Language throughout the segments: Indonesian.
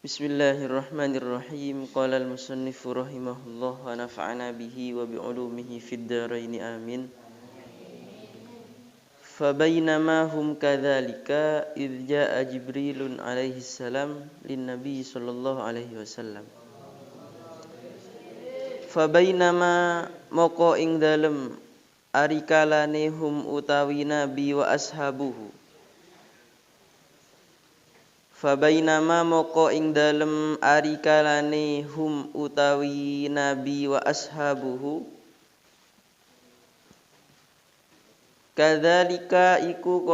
Bismillahirrahmanirrahim. Qala al-musannifu rahimahullah wa nafa'ana bihi wa bi'ulumihi fid dharain amin. Fabainama hum kadzalika idh jaa Jibrilun alaihi salam lin Nabi sallallahu alaihi wasallam. Fabainama moko ing dalem arikalane hum utawi nabi wa ashabuhu. Fabainama moko ing dalem arikalane hum utawi nabi wa ashabuhu kadzalika iku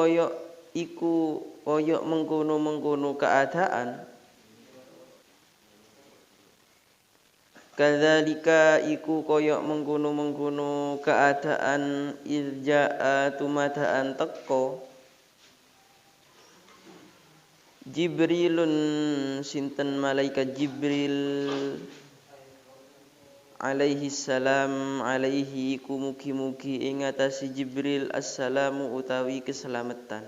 koyok mengkono keadaan kadzalika iku koyok mengkono keadaan ilja'a tumadaan teko Jibrilun sinten malaikat Jibril alaihi salam alaihi iku mugi-mugi ing atase Jibril assalamu utawi keselamatan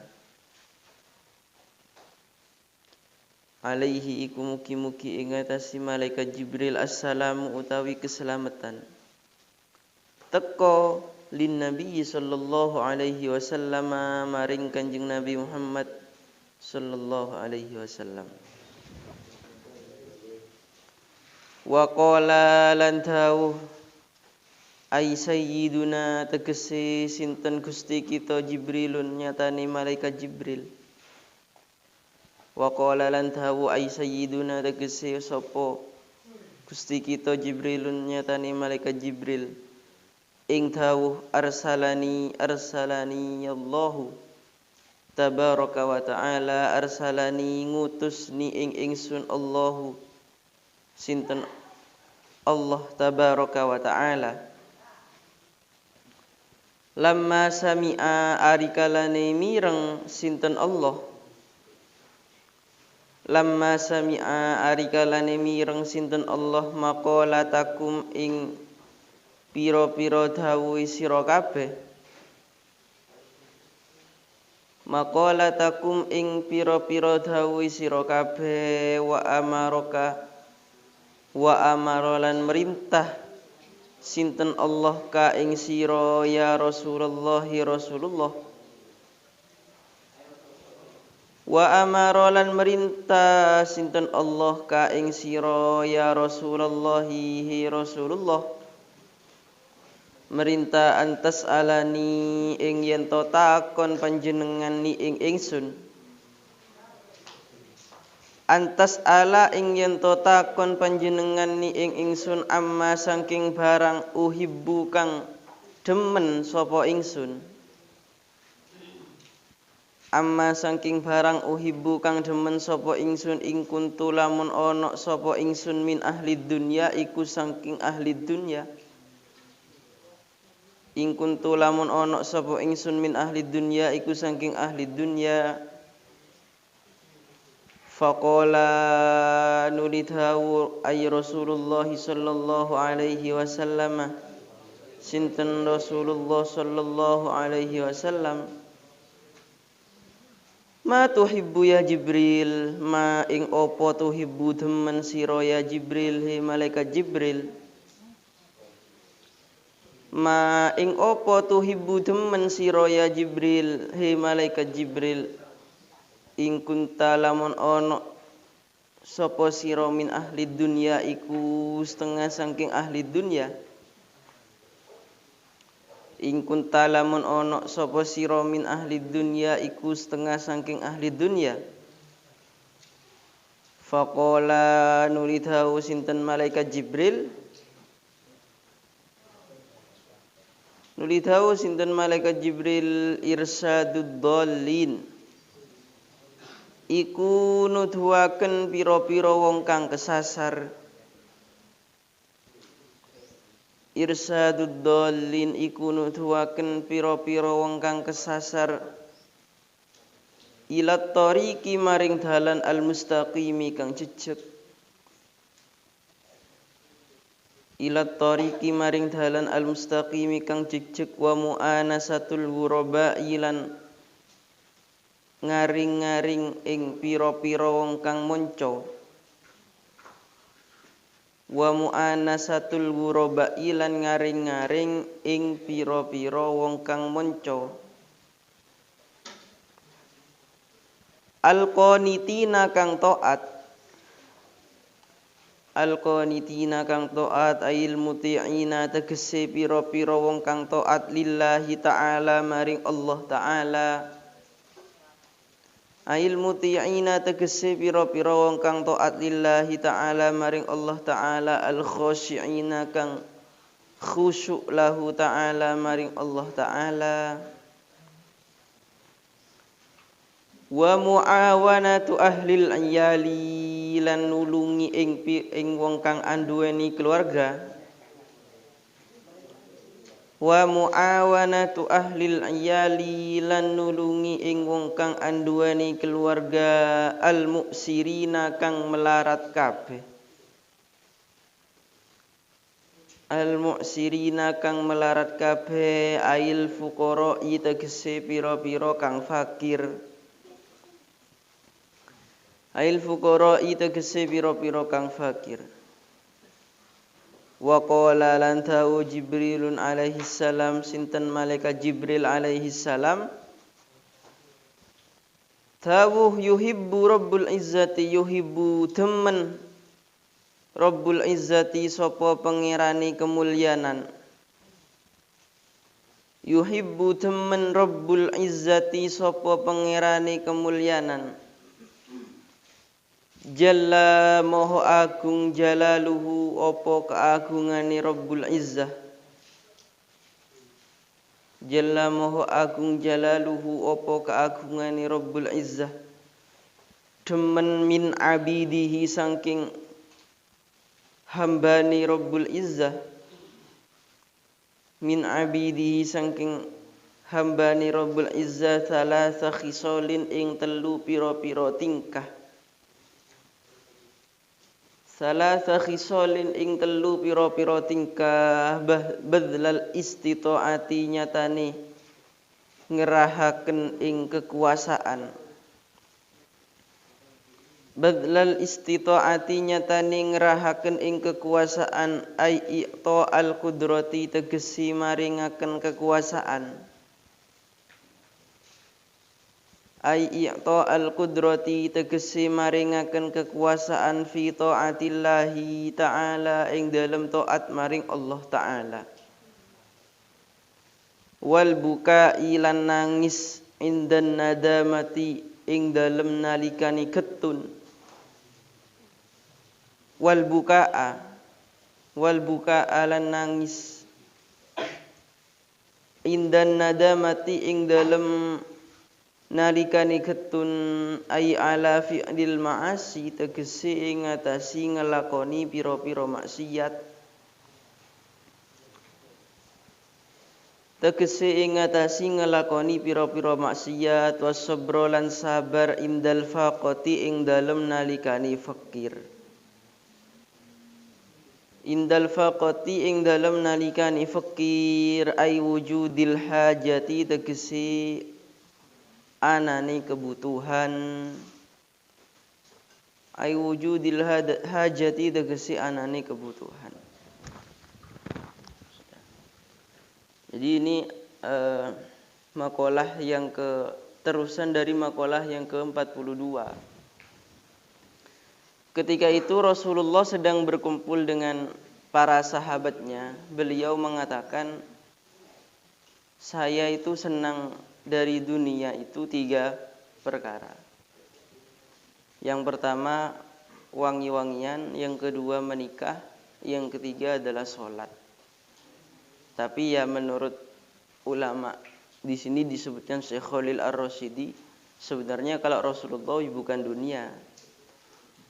alaihi iku mugi-mugi ing atase malaikat Jibril assalamu utawi keselamatan teko lin Nabi sallallahu alaihi wasallam maring Kanjeng Nabi Muhammad sallallahu alaihi wasallam. Wa qala lan dawuh ai sayyiduna tegese sinten Gusti kita Jibrilun nyatane malaikat Jibril. Wa qala lan dawuh ai sayyiduna tegese sapa Gusti kita Jibrilun nyatane malaikat Jibril. Ing dawuh arsalani Allahu Tabaraka wa ta'ala arsalani ngutus ni ing ingsun Allahu sinten Allah tabaraka wa ta'ala lamma sami'a arikalane mireng sinten Allah lamma sami'a arikalane mireng sinten Allah maqalatakum ing pira-pira dawuh sira kabeh maqalatakum ing pira-pira dawuh sira kabeh wa amarolan merintah sinten Allah ka ing sira ya Rasulullah wa amarolan merintah sinten Allah ka ing sira ya Rasulullah merintah antas alani ing yen to takon panjenengan ni ing ingsun antas ala ing yen to takon panjenengan ni ing ingsun amma saking barang uhibbu kang demen sapa ingsun amma saking barang uhibbu kang demen sapa ingsun ing kuntu lamun ana sapa ingsun min ahli dunya iku saking ahli dunya ing kuntu lamun ana sapa ingsun min ahli dunya iku saking ahli dunya faqala nulidhawu ay Rasulullah sallallahu alaihi wasallam sinten Rasulullah sallallahu alaihi wasallam ma tuhibbu ya Jibril ma ing apa tuhibbu demen sira ya Jibril he malaikat Jibril ma ing apa tuhibbu demen sira ya Jibril he malaikat Jibril ing kunta lamun ana sapa sira min ahli dunya iku setengah saking ahli dunya ing kunta lamun ana sapa sira min ahli dunya iku setengah saking ahli dunya faqala nulidhawu sinten malaikat Jibril nulidhawu sinten malaikat Jibril irsadud dhallin iku nuduhaken pira-pira wong kang kesasar irsadud dhallin iku nuduhaken pira-pira wong kang kesasar ila tariqi maring dalan al mustaqimi kang jejeg ila tariqi maring dalan al mustaqimi kang jejeg wa mu'anasatul ghuraba ilan ngaring-ngaring ing pira-pira wong kang monco wa mu'anasatul ghurabai lan ngaring-ngaring ing pira-pira wong kang monco. Al-qanitina kang taat ayil muti'ina tegese pira-pira wong kang taat lillahi ta'ala maring Allah ta'ala. Ayil muti'ina tegese pira-pira wong kang taat lillahi ta'ala maring Allah ta'ala, al khashi'ina kang khusyuk lahu ta'ala maring Allah ta'ala. Wa muawanatu ahlil iyali lan nulungi ing wong kang anduweni keluarga. Wa muawanatu ahlil iyali lan nulungi ing wong kang anduweni keluarga, al muksirina kang melarat kabeh. Al muksirina kang melarat kabeh, ail fuqara tegese pira-pira kang fakir. Ail fuqara tegese pira-pira kang fakir. Wa qala lan ta'u Jibrilun alaihi salam, sinten malaikat Jibril alaihi salam, ta'u yuhibbu rabbul izzati, yuhibbu temen rabbul izzati sapa pangerane kemulyanan. Yuhibbu temen rabbul izzati sapa pangerane kemulyanan. Jalla moho agung jalaluhu opo keagungane Rabbul Izzah. Jalla moho agung jalaluhu opo keagungane Rabbul Izzah. Demen min abidihi saking hambani Rabbul Izzah. Min abidihi saking hambani Rabbul Izzah thalatha khisalin ing telu pira-pira tingkah. Salasa khisalin ing telu pira-pira tingkah, badlal istitaati nyatane ngerahaken ing kekuasaan. Badlal istitaati nyatane ngerahaken ing kekuasaan, ai i'ta al qudrati tegesi maringaken kekuasaan. Ai i'ta al qudrati tegesi maringaken kekuasaan fi taatillahi ta'ala ing dalem taat maring Allah ta'ala. Wal bukai lan nangis indan nadamati ing dalem nalikani getun. Wal bukaa lan nangis indan nadamati ing dalem nalikane getun, ay ala fi'lil ma'asi tegese ing ngatasi ngelakoni pira-pira maksiat. Tegese ing ngatasi ngelakoni pira-pira maksiat, wasabra lan sabar indal faqati ing dalem nalikane fakir. Indal faqati ing dalem nalikane fakir, ay wujudil hajati tegese anane kebutuhan. Ai wujudil hajati tegese anane kebutuhan. Jadi ini makalah yang terusan dari makalah yang ke-42. Ketika itu Rasulullah sedang berkumpul dengan para sahabatnya. Beliau mengatakan, saya itu senang dari dunia itu 3 perkara. Yang pertama wangi-wangian, yang kedua menikah, yang ketiga adalah sholat. Tapi ya menurut ulama di sini disebutkan Syekh Khalil Ar-Rasyidi, sebenarnya kalau Rasulullah bukan dunia.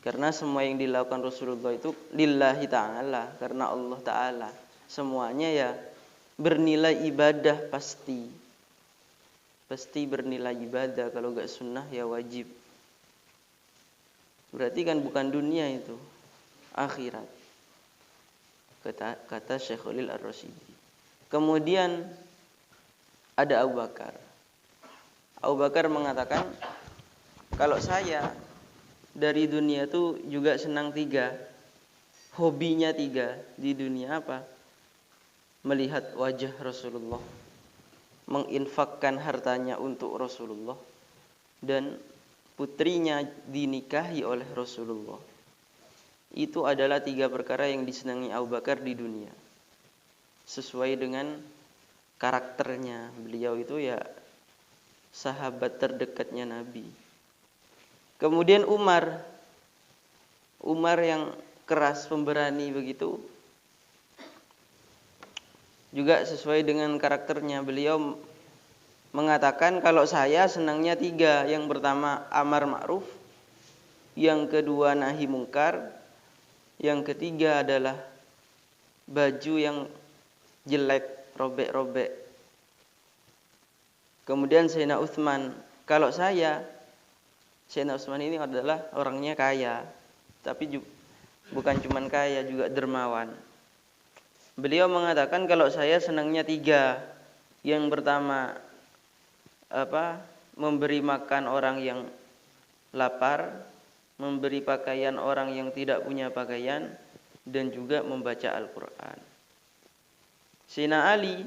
Karena semua yang dilakukan Rasulullah itu lillahi ta'ala, karena Allah ta'ala. Semuanya ya bernilai ibadah pasti. Pasti bernilai ibadah, kalau gak sunnah ya wajib. Berarti kan bukan dunia itu, akhirat. Kata Syekh Khalil Ar-Rasyidi. Kemudian ada Abu Bakar. Abu Bakar mengatakan, kalau saya dari dunia itu juga senang 3. hobinya 3 di dunia apa? Melihat wajah Rasulullah, menginfakkan hartanya untuk Rasulullah, dan putrinya dinikahi oleh Rasulullah. Itu adalah 3 perkara yang disenangi Abu Bakar di dunia. Sesuai dengan karakternya. Beliau itu ya sahabat terdekatnya Nabi. Kemudian Umar yang keras, pemberani begitu, juga sesuai dengan karakternya. Beliau mengatakan kalau saya senangnya 3. Yang pertama amar ma'ruf, yang kedua nahi mungkar, yang ketiga adalah baju yang jelek, robek-robek. Kemudian Sayyidina Utsman, kalau Sayyidina Utsman ini adalah orangnya kaya, tapi bukan cuman kaya, juga dermawan. Beliau mengatakan kalau saya senangnya 3. Yang pertama memberi makan orang yang lapar, memberi pakaian orang yang tidak punya pakaian, dan juga membaca Al-Quran. Sayyidina Ali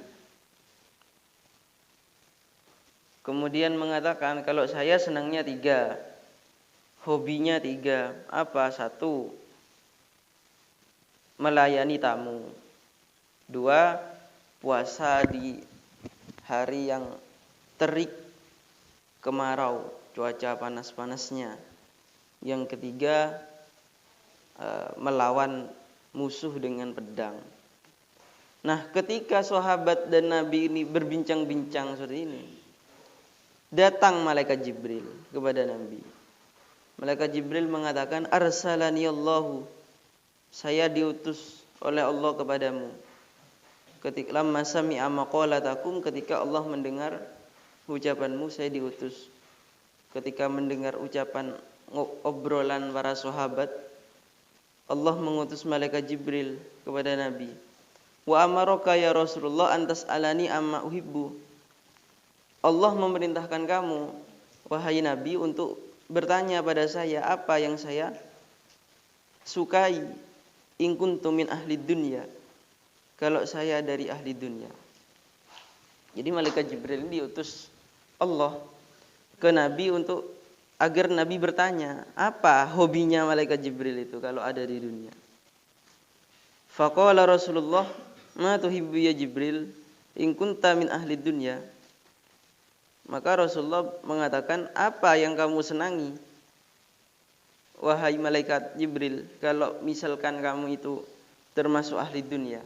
kemudian mengatakan kalau saya senangnya 3, hobinya 3. Apa? 1, melayani tamu. 2, puasa di hari yang terik, kemarau, cuaca panas-panasnya. Yang ketiga, melawan musuh dengan pedang. Nah, ketika sahabat dan Nabi ini berbincang-bincang seperti ini, datang malaikat Jibril kepada Nabi. Malaikat Jibril mengatakan, arsalani Allahu, saya diutus oleh Allah kepadamu. Ketika lamma sami'a maqalatakum, ketika Allah mendengar ucapanmu, saya diutus. Ketika mendengar ucapan obrolan para sahabat, Allah mengutus malaikat Jibril kepada Nabi. Wa amaraka ya Rasulullah antas alani amma uhibbu. Allah memerintahkan kamu, wahai Nabi, untuk bertanya pada saya apa yang saya sukai. In kuntum min ahli dunya, kalau saya dari ahli dunia. Jadi malaikat Jibril ini diutus Allah ke Nabi untuk agar Nabi bertanya apa hobinya malaikat Jibril itu kalau ada di dunia. Faqala Rasulullah, ma tuhibbu ya Jibril in kunta min ahli dunya. Maka Rasulullah mengatakan, apa yang kamu senangi wahai malaikat Jibril kalau misalkan kamu itu termasuk ahli dunia.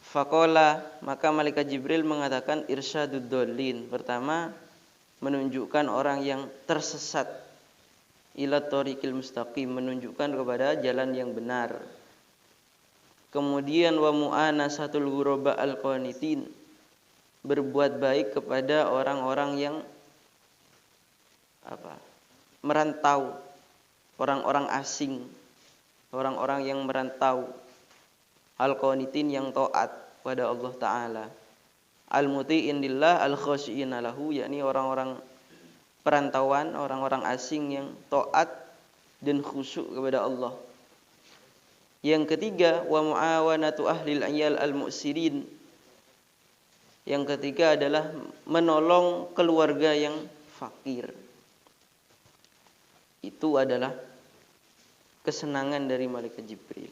Faqala, maka malaikat Jibril mengatakan, irsyadud dhalin. Pertama, menunjukkan orang yang tersesat, ila thoriqil mustaqim, menunjukkan kepada jalan yang benar. Kemudian wa mu'anasatul ghuraba al-qanitin, berbuat baik kepada orang-orang yang merantau, orang-orang asing, orang-orang yang merantau, al-qanitin, yang taat pada Allah Ta'ala, al-muti'in lillah al-khasyi'ina lahu, yakni orang-orang perantauan, orang-orang asing yang taat dan khusyuk kepada Allah. Yang ketiga, wa mu'awanatu ahlil ayal al-mu'sirin. Yang ketiga adalah menolong keluarga yang fakir. Itu adalah kesenangan dari malaikat Jibril.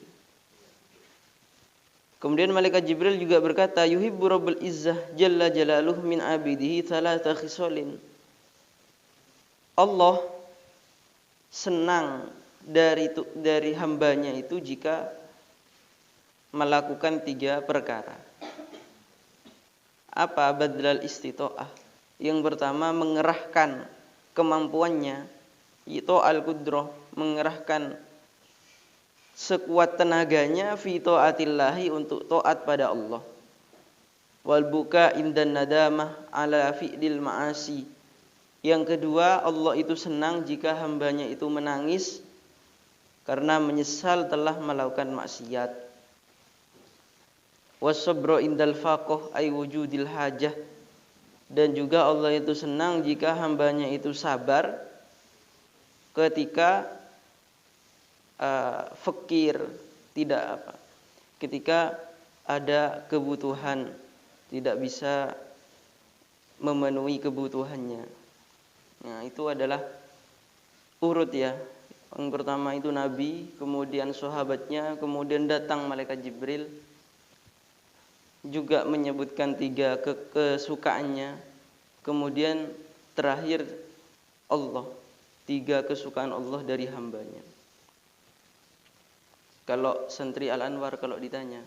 Kemudian malaikat Jibril juga berkata, yuhibbu rabbul izzah jalla jalaluhu min abidihi thalatha khisalin. Allah senang dari hambanya itu jika melakukan 3 perkara. Apa? Badlal istita'ah. Yang pertama, mengerahkan kemampuannya, itu al-qudrah, mengerahkan sekuat tenaganya fi taatillahi, untuk taat pada Allah. Wal buka indan nadamah ala fi'lil ma'asi. Yang kedua, Allah itu senang jika hambanya itu menangis karena menyesal telah melakukan maksiat. Wasabru indal faqih ay wujudil hajah. Dan juga Allah itu senang jika hambanya itu sabar ketika fakir, tidak apa. Ketika ada kebutuhan tidak bisa memenuhi kebutuhannya. Nah, itu adalah urut ya. Yang pertama itu Nabi, kemudian sahabatnya, kemudian datang malaikat Jibril juga menyebutkan 3 kesukaannya, kemudian terakhir Allah, 3 kesukaan Allah dari hambanya. Kalau Santri Al-Anwar kalau ditanya,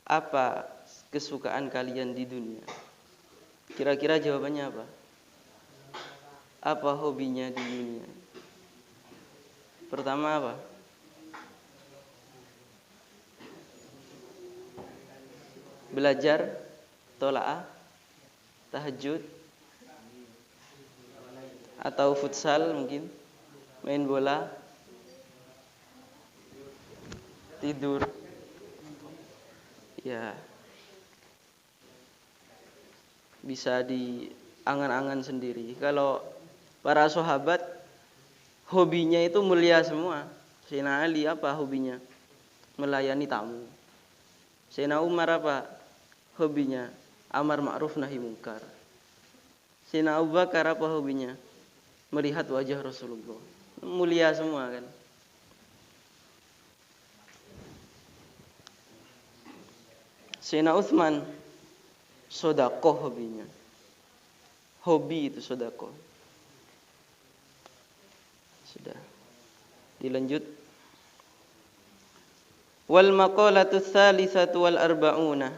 apa kesukaan kalian di dunia? Kira-kira jawabannya apa? Apa hobinya di dunia? Pertama apa? Belajar, tolaah, tahajud, atau futsal mungkin, main bola, tidur. Ya, bisa diangan-angan sendiri. Kalau para sahabat hobinya itu mulia semua. Sayyidina Ali apa hobinya? Melayani tamu. Sayyidina Umar apa hobinya? Amar ma'ruf nahi mungkar. Sayyidina Abu Bakar apa hobinya? Melihat wajah Rasulullah. Mulia semua kan. Sayyidina Utsman sedekah hobinya. Hobi itu sedekah. Sudah. Dilanjut. Wal maqalatu tsalisatu wal arba'una.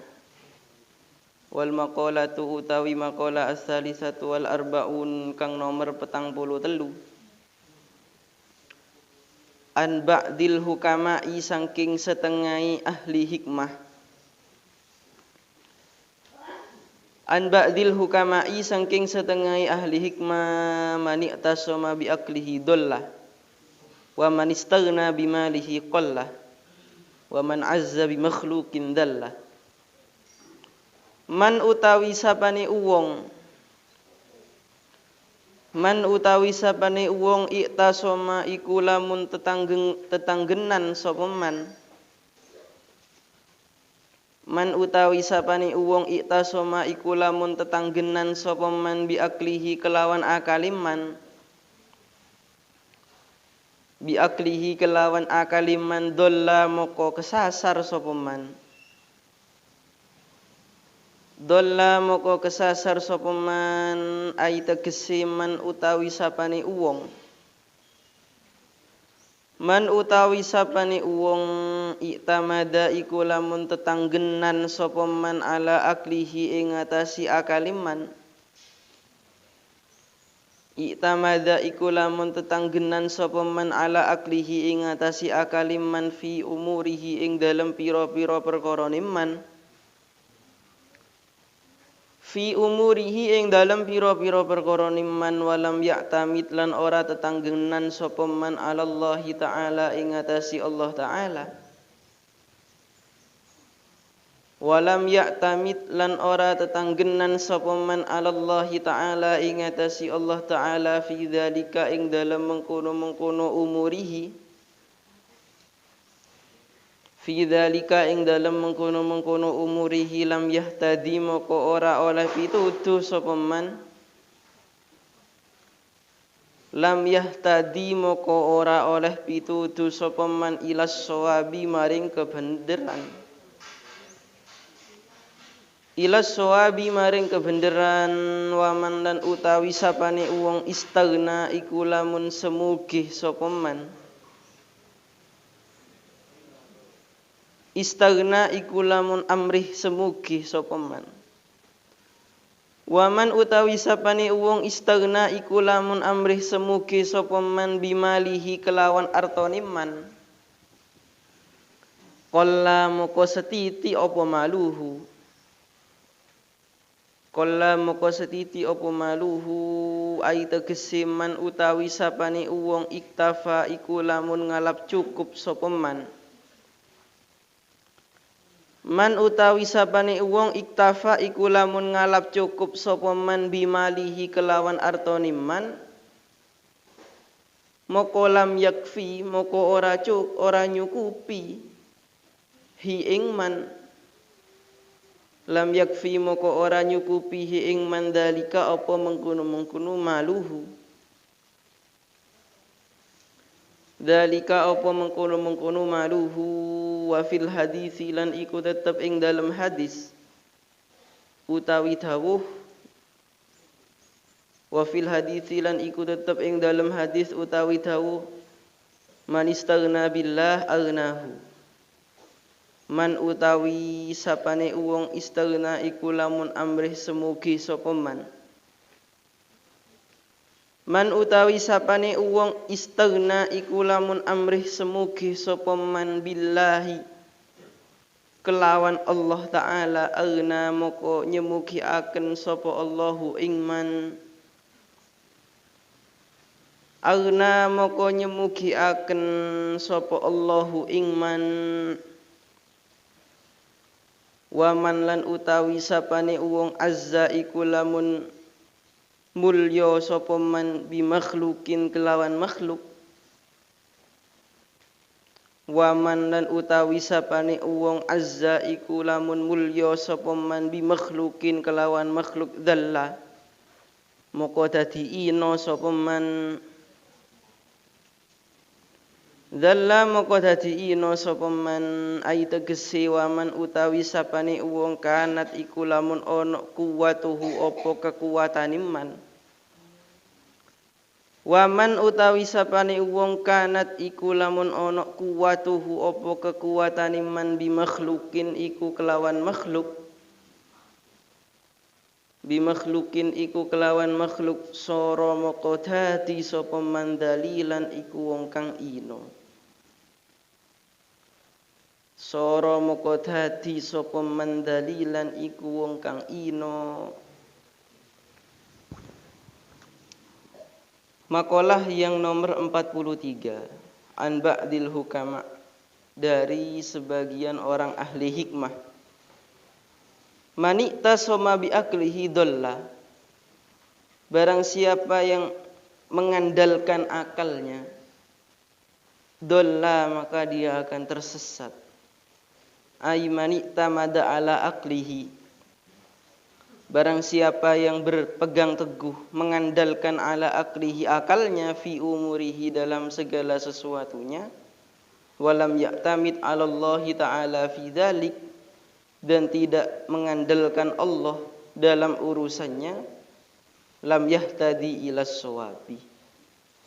Wal maqalatu utawi maqala as-salisatu wal arba'un kang nomor 43. An ba'dil hukama'i saking setengahi ahli hikmah. An ba'dil hukama'i saking setengahi ahli hikmah mani tasoma bi aklihi dollah wa man istaghna bi malihi qallah wa man azza bi makhluqin dallah. Man utawi sapane uwong iktasoma iku lamun tetanggenan sapa man. Man utawi sapane uwong iktasoma iku lamun tetanggenan sapa man bi aklihi kelawan akaliman. Bi aklihi kelawan akaliman dolla moko kesasar sapa man. Dolla moko kesasar sapa man ai tegese man utawi sapane uwong. Man utawi sapane uwong iktamada iku lamun tetanggenan sapa man ala aklihi ing ngatasi akaliman. Iktamada iku lamun tetanggenan sapa man ala aklihi ing ngatasi akaliman fi umurihi ing dalem pira-pira perkara man. Fi umurihi ing dalem pira-pira perkara man walam ya'tamid lan ora tetanggenan sapa man alallahi ta'ala ing ngatasi Allah ta'ala. Walam ya'tamid lan ora tetanggenan sapa man alallahi ta'ala ing ngatasi Allah ta'ala fi dzalika ing dalem mengkono-mengkono umurihi. Fi dzalika ing dalem mengkono-mengkono umurihi lam yahtadi moko ora oleh pituduh sapa man. Lam yahtadi moko ora oleh pituduh sapa man ilas sawabi maring kebenaran. Ilas sawabi maring kebenaran waman lan utawi sapane wong istaghna iku lamun semugih sapa man. Istaghna iku lamun amrih semugih sapa man. Waman utawi sapane wong istaghna iku lamun amrih semugih sapa man bimalihi kelawan artane man. Qalla moko setiti apa maluhu. Qalla moko setiti apa maluhu ai tegese man utawi sapane wong iktafa iku lamun ngalap cukup sapa man. Man utawi sapane wong iktafa iku lamun ngalap cukup sapa man bimalihi kelawan artane man. moko lam yakfi moko ora nyukupi hi ing man lam yakfi moko ora nyukupi hi ing man dalika apa mengkono maluhu dalika apa mengkono maluhu wa fil hadisi lan iku tetep ing dalam hadis utawi dawuh wa fil hadisi lan iku tetep ing dalam hadis utawi dawuh man istaghna billah aghnahu man utawi sapane wong istaghna iku lamun amrih semugi sapa man utawi sapane wong istaghna iku lamun amrih semugi sapa man billahi kelawan Allah taala aghna moko nyemugi aken sapa Allahu ing man aghna moko nyemugi aken sapa Allahu ing man wa man lan utawi sapane wong azza iku lamun mulya sapa man bi makhlukin kelawan makhluk wa man lan utawi sapane wong azza iku lamun mulya sapa man bi makhlukin kelawan makhluk dzalla moko dadi ina sapa man dzalla moko dadi ina sapa man ai tegese wa man utawi sapane wong kanat iku lamun ana kuwatuhu apa kekuwatane man waman utawi sapane wong kanat iku lamun ana kuwatuhu apa kekuwatane man bi makhlukin iku kelawan makhluk bi makhlukin iku kelawan makhluk sara moko dadi sapa man dalilan iku wong kang ina sara moko dadi sapa man dalilan iku wong kang ina. Makalah yang nomor 43 an ba'dil hukama dari sebagian orang ahli hikmah manikta soma bi aklihi dolla barang siapa yang mengandalkan akalnya dolla maka dia akan tersesat ay manikta mada ala aklihi barang siapa yang berpegang teguh mengandalkan ala aklihi akalnya fi umurihi dalam segala sesuatunya walam ya'tamid 'ala Allah taala fi dzalik dan tidak mengandalkan Allah dalam urusannya lam yahtadi ila shawabi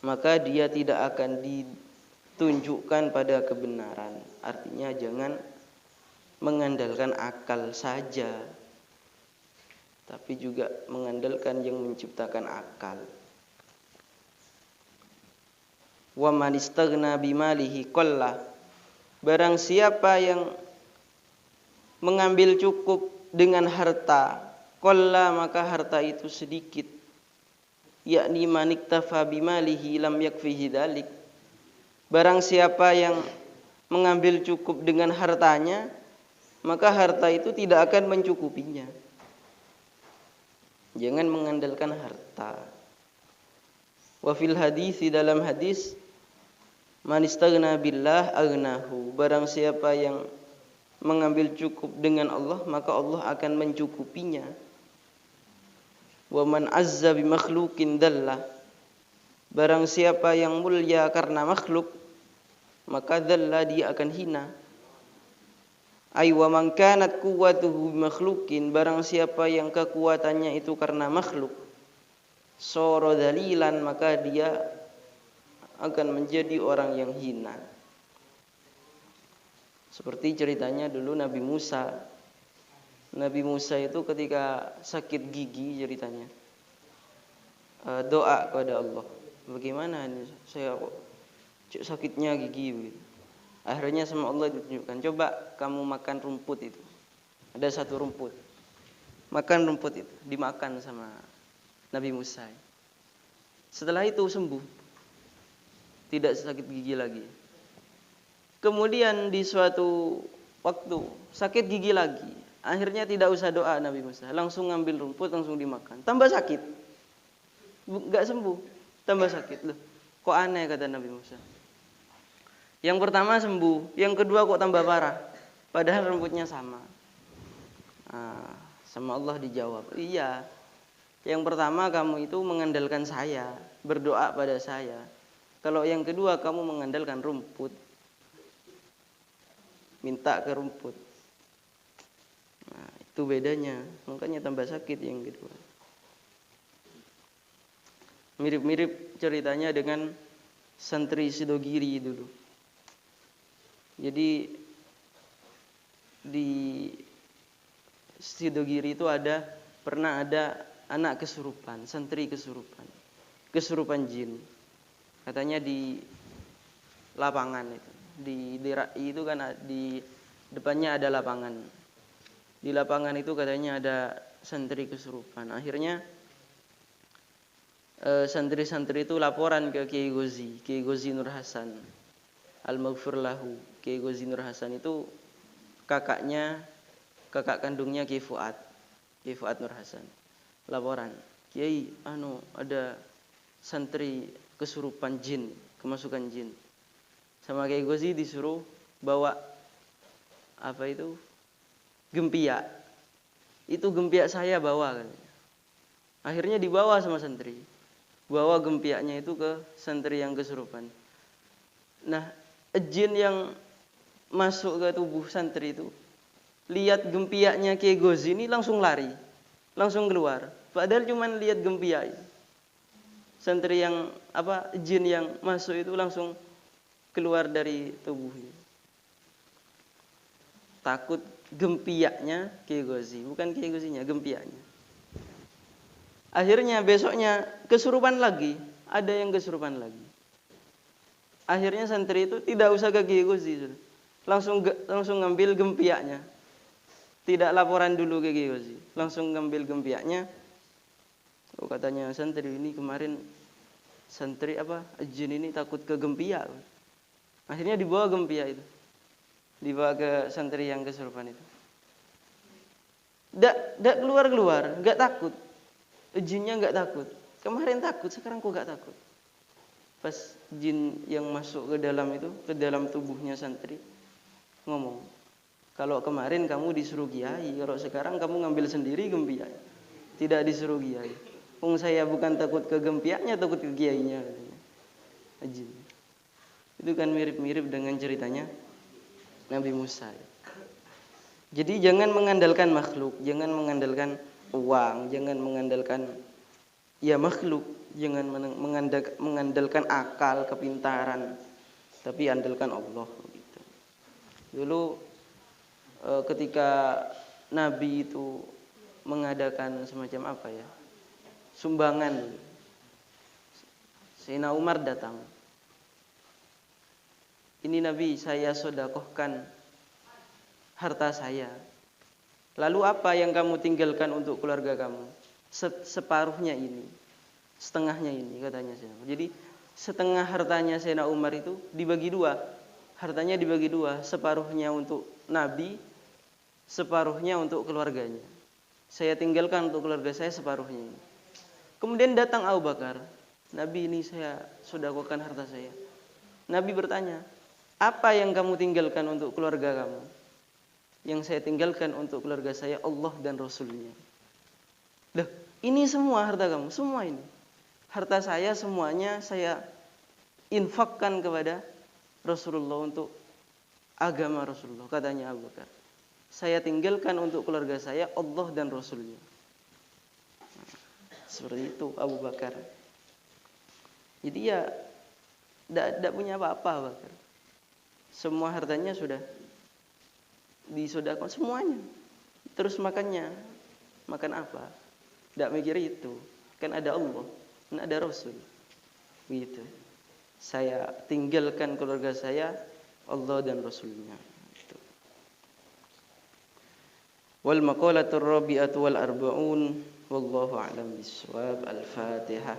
maka dia tidak akan ditunjukkan pada kebenaran. Artinya jangan mengandalkan akal saja, tapi juga mengandalkan yang menciptakan akal. Wa man istaghna bimalihi qalla barang siapa yang mengambil cukup dengan harta qalla maka harta itu sedikit yakni man iktafa bimalihi lam yakfihi dzalik barang siapa yang mengambil cukup dengan hartanya maka harta itu tidak akan mencukupinya. Jangan mengandalkan harta. Wa fil hadis dalam hadis man istaghna billah aghnahu barang siapa yang mengambil cukup dengan Allah maka Allah akan mencukupinya. Wa man azza bi makhluqin dalla barang siapa yang mulia karena makhluk maka dalla dia akan hina. Ay wa man kanat quwwatuhu bi makhluqin barang siapa yang kekuatannya itu karena makhluk soro dalilan maka dia akan menjadi orang yang hina. Seperti ceritanya dulu Nabi Musa. Nabi Musa itu ketika sakit gigi ceritanya doa kepada Allah. Bagaimana ini saya kok sakitnya gigi begitu. Akhirnya sama Allah ditunjukkan, coba kamu makan rumput itu. Ada satu rumput. Makan rumput itu, dimakan sama Nabi Musa. Setelah itu sembuh. Tidak sakit gigi lagi. Kemudian di suatu waktu sakit gigi lagi. Akhirnya tidak usah doa Nabi Musa, langsung ngambil rumput langsung dimakan. Tambah sakit. Enggak sembuh, tambah sakit loh. Kok aneh, kata Nabi Musa. Yang pertama sembuh, yang kedua kok tambah parah. Padahal rambutnya sama. Nah, sama Allah dijawab, iya. Yang pertama kamu itu mengandalkan saya, berdoa pada saya. Kalau yang kedua kamu mengandalkan rumput, minta ke rumput. Nah, itu bedanya. Makanya tambah sakit yang kedua. Mirip-mirip ceritanya dengan santri Sidogiri dulu. Jadi di Sidogiri itu pernah ada anak kesurupan, santri kesurupan jin. Katanya di lapangan itu, di RAI itu kan di depannya ada lapangan. Di lapangan itu katanya ada santri kesurupan. Akhirnya santri-santri itu laporan ke Kiai Gozi Nur Hasan al-Maghfur lahu. Kiai Gozi Nur Hasan itu kakak kandungnya Kiai Fuad Nur Hasan. Laporan, Kiai, ada santri kesurupan jin, kemasukan jin. Sama Kiai Gozi disuruh bawa gempia. Itu gempia saya bawa katanya. Akhirnya dibawa sama santri. Bawa gempiaknya itu ke santri yang kesurupan. Nah, jin yang masuk ke tubuh santri itu lihat gempiaknya Kiai Gozi ini langsung lari, langsung keluar. Padahal cuma lihat gempiak. Santri yang jin yang masuk itu langsung keluar dari tubuhnya. Takut gempiaknya Kiai Gozi, bukan Kiai Gozinya, gempiaknya. Akhirnya besoknya kesurupan lagi, ada yang kesurupan lagi. Akhirnya santri itu tidak usah ke Kiai Gozi, langsung ngambil gempiaknya. Tidak laporan dulu ke Kiai Gozi, langsung ngambil gempiaknya. Katanya santri ini kemarin jin ini takut ke gempiak. Akhirnya dibawa gempiak itu, dibawa ke santri yang kesurupan itu. Dak keluar, nggak takut. Jinnya nggak takut. Kemarin takut, sekarang kok nggak takut. Pas jin yang masuk ke dalam tubuhnya santri ngomong, kalau kemarin kamu disuruh kiai, kalau sekarang kamu ngambil sendiri gempiak. Tidak disuruh kiai. Saya bukan takut ke gempiaknya, takut ke kiainya, katanya. Jin. Itu kan mirip-mirip dengan ceritanya Nabi Musa. Jadi jangan mengandalkan makhluk, jangan mengandalkan uang, jangan mengandalkan makhluk, jangan mengandalkan akal, kepintaran, tapi andalkan Allah gitu. Dulu ketika Nabi itu mengadakan semacam sumbangan, Sayyidina Umar datang. Ini Nabi, saya sedekahkan harta saya. Lalu apa yang kamu tinggalkan untuk keluarga kamu? Separuhnya ini, setengahnya ini, katanya Sayyidina. Jadi setengah hartanya Sayyidina Umar itu dibagi dua. Hartanya dibagi dua, separuhnya untuk Nabi, separuhnya untuk keluarganya. Saya tinggalkan untuk keluarga saya separuhnya ini. Kemudian datang Abu Bakar. Nabi, ini saya sedekahkan harta saya. Nabi bertanya, apa yang kamu tinggalkan untuk keluarga kamu? Yang saya tinggalkan untuk keluarga saya Allah dan Rasulnya. Ini semua harta kamu, semua ini. Harta saya semuanya saya infakkan kepada Rasulullah, untuk agama Rasulullah, katanya Abu Bakar. Saya tinggalkan untuk keluarga saya Allah dan Rasulnya. Seperti itu Abu Bakar. Jadi tidak punya apa-apa Abu Bakar. Semua hartanya sudah disedekahkan semuanya. Terus makan apa? Tidak mikir itu. Kan ada Allah, kan ada Rasul. Begitu. Saya tinggalkan keluarga saya Allah dan Rasulnya. Wal maqalatur rabi'atu wal arba'un wallahu a'lam bissawab. Al-Fatihah.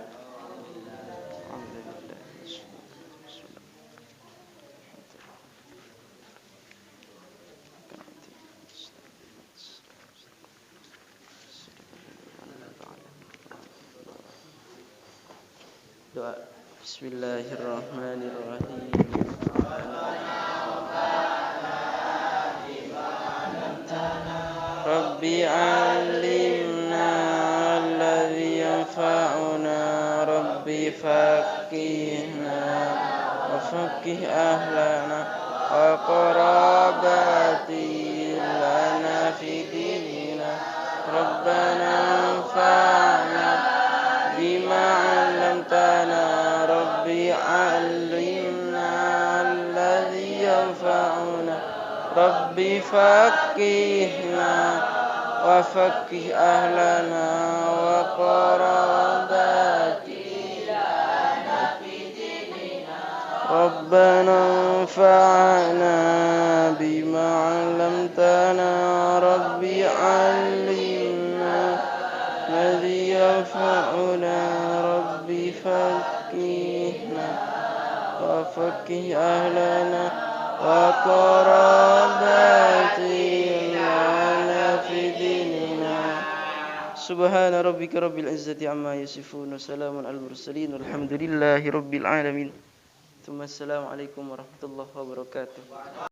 Doa Bismillahirrahmanirrahim. Rabbi alimna alladhi yanfa'una Rabbi faqihna wa faqih ahlana wa qarabati lana fi dinina Rabbana anfa'na bima 'allamtana Rabbi alimna alladhi yanfa'una Rabbi faqihna wa faqih ahlana wa qarabati lana fi dinina Rabbana anfa'na bima 'allamtana Rabbi 'allimna alladhi yanfa'una Rabbi faqihna wa faqih ahlana wa qarabati lana fi dinina Subhana rabbika rabbil izzati amma yasifun wa salamun al mursalin walhamdulillahi rabbil alamin. Assalamualaikum warahmatullahi wabarakatuh.